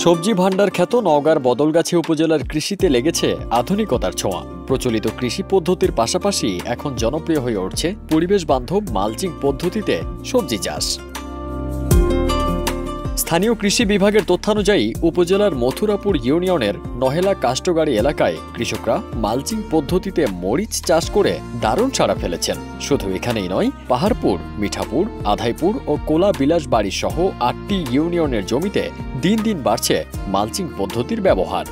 সবজি ভান্ডার খ্যাত নওগাঁর বদলগাছি উপজেলার কৃষিতে লেগেছে আধুনিকতার ছোঁয়া। প্রচলিত কৃষি পদ্ধতির পাশাপাশি এখন জনপ্রিয় হয়ে উঠছে পরিবেশ বান্ধব মালচিং পদ্ধতিতে সবজি চাষ। স্থানীয় কৃষি বিভাগের তথ্যানুযায়ী উপজেলার মথুরাপুর ইউনিয়নের নহেলা কাষ্টগাড়ি এলাকায় কৃষকরা মালচিং পদ্ধতিতে মরিচ চাষ করে দারুণ সাড়া ফেলেছেন। শুধু এখানেই নয়, পাহাড়পুর, মিঠাপুর, আধাইপুর ও কোলা বিলাসবাড়ি সহ ৮টি ইউনিয়নের জমিতে দিন দিন বাড়ছে মালচিং পদ্ধতির ব্যবহার।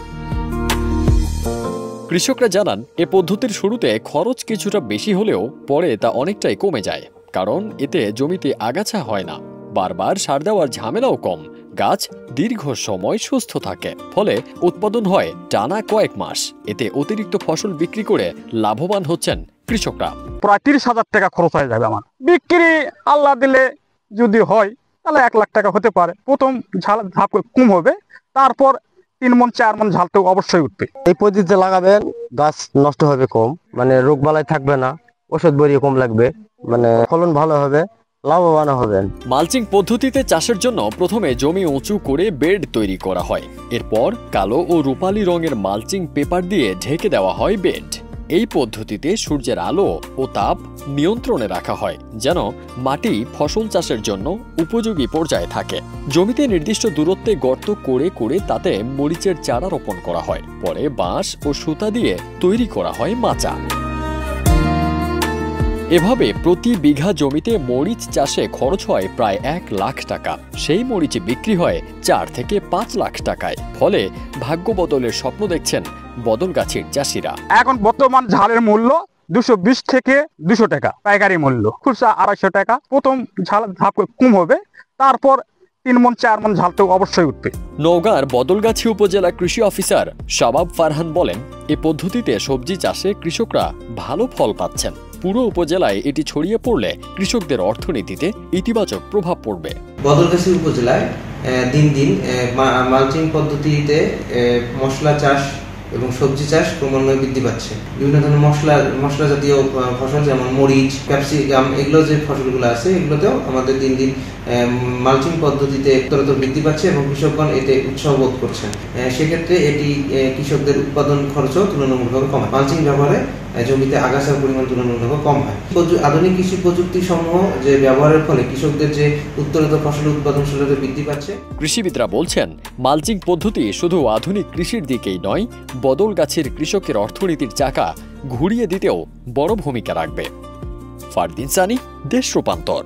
কৃষকরা জানান, এ পদ্ধতির শুরুতে খরচ কিছুটা বেশি হলেও পরে তা অনেকটাই কমে যায়, কারণ এতে জমিতে আগাছা হয় না, বারবার সার দেওয়ার ঝামেলাও কম, গাছ দীর্ঘ সময় সুস্থ থাকে, ফলে উৎপাদন হয় টানা কয়েক মাস। এতে অতিরিক্ত ফসল বিক্রি করে লাভবান হচ্ছেন কৃষকরা। প্রায় ৩০,০০০ টাকা খরচ হয়ে যাবে আমার। বিক্রি আল্লাহ দিলে যদি হয় তাহলে ১ লাখ টাকা হতে পারে। প্রথম ধাপ কম হবে, তারপর ৩ মণ ৪ মণ ঝাল তো অবশ্যই উঠবে। এই পদ্ধতিতে লাগাবেন, গাছ নষ্ট হবে কম, রোগ বালাই থাকবে না, ওষুধ বড়িয়ে কম লাগবে, ফলন ভালো হবে, লাভবান হবেন। মালচিং পদ্ধতিতে চাষের জন্য প্রথমে জমি উঁচু করে বেড তৈরি করা হয়। এরপর কালো ও রূপালী রঙের মালচিং পেপার দিয়ে ঢেকে দেওয়া হয় বেড। এই পদ্ধতিতে সূর্যের আলো ও তাপ নিয়ন্ত্রণে রাখা হয়, যেন মাটি ফসল চাষের জন্য উপযোগী পর্যায়ে থাকে। জমিতে নির্দিষ্ট দূরত্বে গর্ত করে করে তাতে মরিচের চারা রোপণ করা হয়। পরে বাঁশ ও সুতা দিয়ে তৈরি করা হয় মাচা। এভাবে প্রতি বিঘা জমিতে মরিচ চাষে খরচ হয় প্রায় ১ লাখ টাকা। সেই মরিচ বিক্রি হয় ৪ থেকে ৫ লাখ টাকায়। ফলে ভাগ্য বদলের স্বপ্ন দেখছেন বদলগাছির চাষিরা। এখন বর্তমান ঝালের মূল্য ২২০ থেকে ২০০ টাকা পাইকারি মূল্য, খুচরা ২৫০ টাকা। প্রথম ধাপ কম হবে, তারপর ৩ মণ ৪ মণ ঝাল তো অবশ্যই উঠবে। নওগাঁর বদলগাছি উপজেলা কৃষি অফিসার শাবাব ফারহান বলেন, এ পদ্ধতিতে সবজি চাষে কৃষকরা ভালো ফল পাচ্ছেন। পুরো উপজেলায় এটি ছড়িয়ে পড়লে কৃষকদের অর্থনীতিতে ইতিবাচক প্রভাব পড়বে। বদলগাছি উপজেলায় দিন দিন মালচিং পদ্ধতিতে মশলা চাষ এবং সবজি চাষ ক্রমান্বয়ে বৃদ্ধি পাচ্ছে। বিভিন্ন ধরনের মশলা জাতীয় ফসল যেমন মরিচ, ক্যাপসিকাম, এগুলো যে ফসলগুলো আছে এগুলোতেও আমাদের দিন দিন মালচিং পদ্ধতিতে উত্তরোত্তর বৃদ্ধি পাচ্ছে এবং কৃষকগণ এতে উৎসাহ বোধ করছেন। সেক্ষেত্রে এটি কৃষকদের উৎপাদন খরচও তুলনামূলকভাবে কম হয়। মালচিং ব্যবহারে জমিতে আগাছার পরিমাণ তুলনামূলকভাবে কম হয়। আধুনিক কৃষি প্রযুক্তি সমূহ যে ব্যবহারের ফলে কৃষকদের যে উত্তরোত্তর ফসল উৎপাদনশীলতা বৃদ্ধি পাচ্ছে। কৃষিবিদরা বলছেন, মালচিং পদ্ধতি শুধু আধুনিক কৃষির দিকেই নয়, বদলগাছির কৃষকের অর্থনীতির চাকা ঘুরিয়ে দিতেও বড় ভূমিকা রাখবে। ফারদিন সানি, দেশ রূপান্তর।